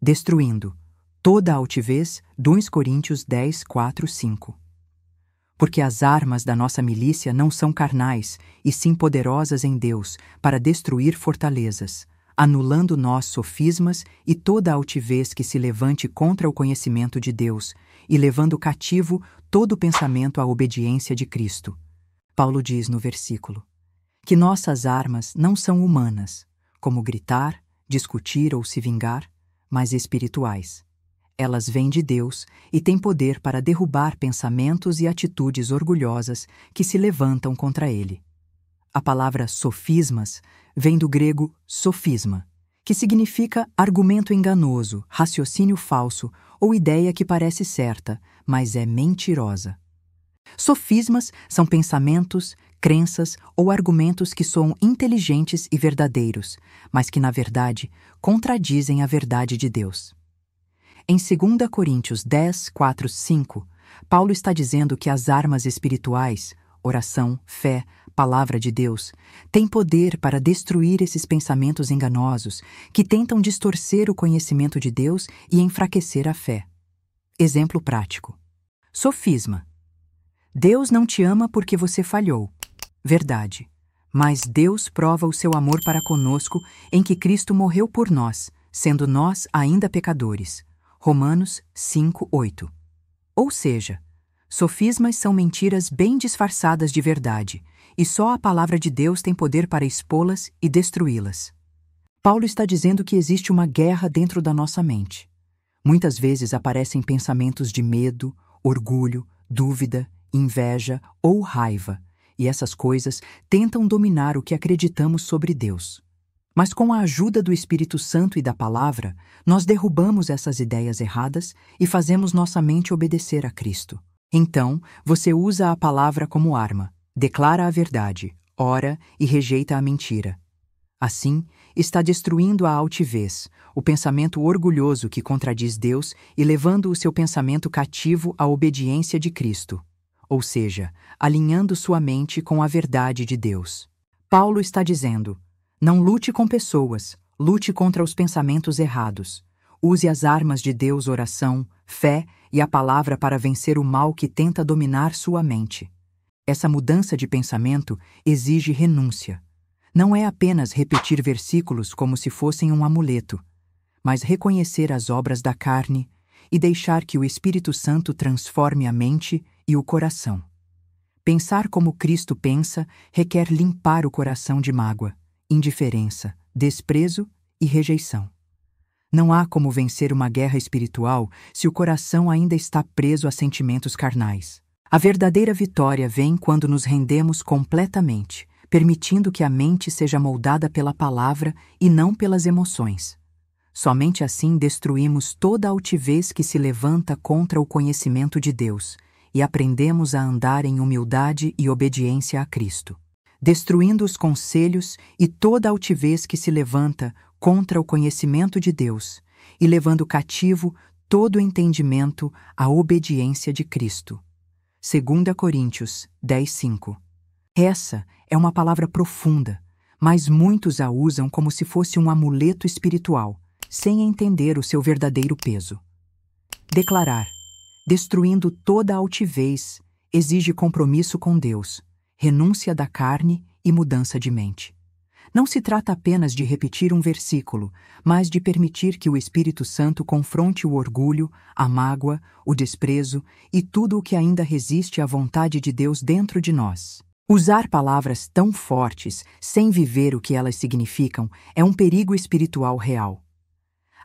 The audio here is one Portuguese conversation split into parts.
destruindo toda a altivez, 2 Coríntios 10, 4, 5. Porque as armas da nossa milícia não são carnais, e sim poderosas em Deus, para destruir fortalezas, anulando nós sofismas e toda a altivez que se levante contra o conhecimento de Deus, e levando cativo todo o pensamento à obediência de Cristo. Paulo diz no versículo que nossas armas não são humanas, como gritar, discutir ou se vingar, mas espirituais. Elas vêm de Deus e têm poder para derrubar pensamentos e atitudes orgulhosas que se levantam contra ele. A palavra sofismas vem do grego sofisma, que significa argumento enganoso, raciocínio falso ou ideia que parece certa, mas é mentirosa. Sofismas são pensamentos, crenças ou argumentos que soam inteligentes e verdadeiros, mas que, na verdade, contradizem a verdade de Deus. Em 2 Coríntios 10, 4, 5, Paulo está dizendo que as armas espirituais, oração, fé, palavra de Deus, têm poder para destruir esses pensamentos enganosos que tentam distorcer o conhecimento de Deus e enfraquecer a fé. Exemplo prático. Sofisma. Deus não te ama porque você falhou. Verdade. Mas Deus prova o seu amor para conosco em que Cristo morreu por nós, sendo nós ainda pecadores. Romanos 5, 8. Ou seja, sofismas são mentiras bem disfarçadas de verdade, e só a palavra de Deus tem poder para expô-las e destruí-las. Paulo está dizendo que existe uma guerra dentro da nossa mente. Muitas vezes aparecem pensamentos de medo, orgulho, dúvida, inveja ou raiva, e essas coisas tentam dominar o que acreditamos sobre Deus. Mas com a ajuda do Espírito Santo e da Palavra, nós derrubamos essas ideias erradas e fazemos nossa mente obedecer a Cristo. Então, você usa a Palavra como arma, declara a verdade, ora e rejeita a mentira. Assim, está destruindo a altivez, o pensamento orgulhoso que contradiz Deus e levando o seu pensamento cativo à obediência de Cristo, ou seja, alinhando sua mente com a verdade de Deus. Paulo está dizendo: não lute com pessoas, lute contra os pensamentos errados. Use as armas de Deus, oração, fé e a palavra para vencer o mal que tenta dominar sua mente. Essa mudança de pensamento exige renúncia. Não é apenas repetir versículos como se fossem um amuleto, mas reconhecer as obras da carne e deixar que o Espírito Santo transforme a mente e o coração. Pensar como Cristo pensa requer limpar o coração de mágoa, indiferença, desprezo e rejeição. Não há como vencer uma guerra espiritual se o coração ainda está preso a sentimentos carnais. A verdadeira vitória vem quando nos rendemos completamente, permitindo que a mente seja moldada pela palavra e não pelas emoções. Somente assim destruímos toda a altivez que se levanta contra o conhecimento de Deus e aprendemos a andar em humildade e obediência a Cristo, destruindo os conselhos e toda a altivez que se levanta contra o conhecimento de Deus e levando cativo todo o entendimento à obediência de Cristo. 2 Coríntios 10, 5. Essa é uma palavra profunda, mas muitos a usam como se fosse um amuleto espiritual, sem entender o seu verdadeiro peso. Declarar, destruindo toda a altivez, exige compromisso com Deus, renúncia da carne e mudança de mente. Não se trata apenas de repetir um versículo, mas de permitir que o Espírito Santo confronte o orgulho, a mágoa, o desprezo e tudo o que ainda resiste à vontade de Deus dentro de nós. Usar palavras tão fortes sem viver o que elas significam é um perigo espiritual real.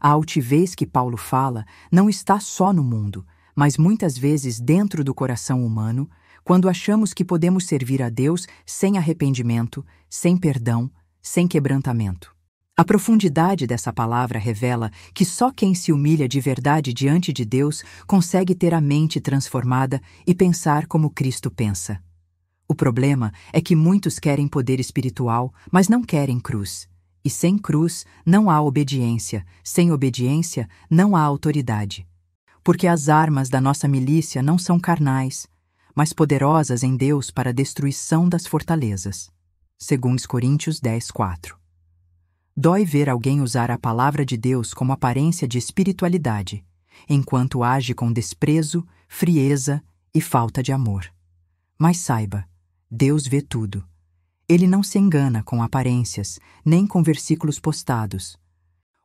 A altivez que Paulo fala não está só no mundo, mas muitas vezes dentro do coração humano, quando achamos que podemos servir a Deus sem arrependimento, sem perdão, sem quebrantamento. A profundidade dessa palavra revela que só quem se humilha de verdade diante de Deus consegue ter a mente transformada e pensar como Cristo pensa. O problema é que muitos querem poder espiritual, mas não querem cruz. E sem cruz não há obediência, sem obediência não há autoridade. Porque as armas da nossa milícia não são carnais, mas poderosas em Deus para a destruição das fortalezas. 2 Coríntios 10, 4. Dói ver alguém usar a palavra de Deus como aparência de espiritualidade, enquanto age com desprezo, frieza e falta de amor. Mas saiba, Deus vê tudo. Ele não se engana com aparências, nem com versículos postados.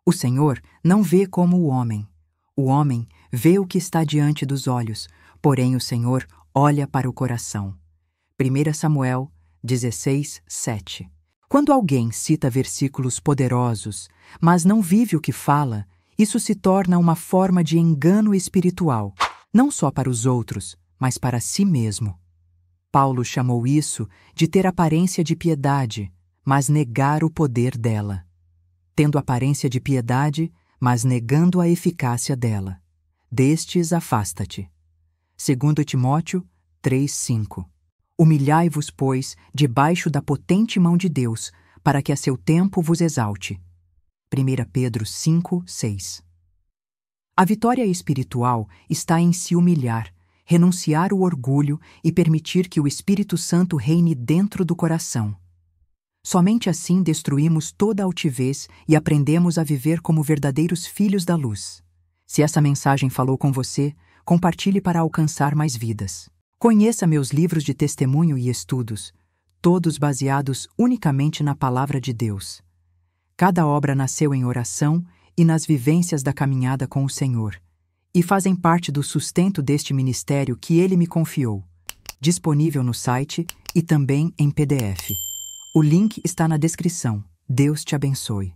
O Senhor não vê como o homem. O homem vê o que está diante dos olhos, porém o Senhor olha para o coração. 1 Samuel 16, 7. Quando alguém cita versículos poderosos, mas não vive o que fala, isso se torna uma forma de engano espiritual, não só para os outros, mas para si mesmo. Paulo chamou isso de ter aparência de piedade, mas negar o poder dela. Tendo aparência de piedade, mas negando a eficácia dela. Destes afasta-te. 2 Timóteo 3:5. Humilhai-vos, pois, debaixo da potente mão de Deus, para que a seu tempo vos exalte. 1 Pedro 5:6. A vitória espiritual está em se humilhar, renunciar o orgulho e permitir que o Espírito Santo reine dentro do coração. Somente assim destruímos toda altivez e aprendemos a viver como verdadeiros filhos da luz. Se essa mensagem falou com você, compartilhe para alcançar mais vidas. Conheça meus livros de testemunho e estudos, todos baseados unicamente na Palavra de Deus. Cada obra nasceu em oração e nas vivências da caminhada com o Senhor, e fazem parte do sustento deste ministério que Ele me confiou, disponível no site e também em PDF. O link está na descrição. Deus te abençoe.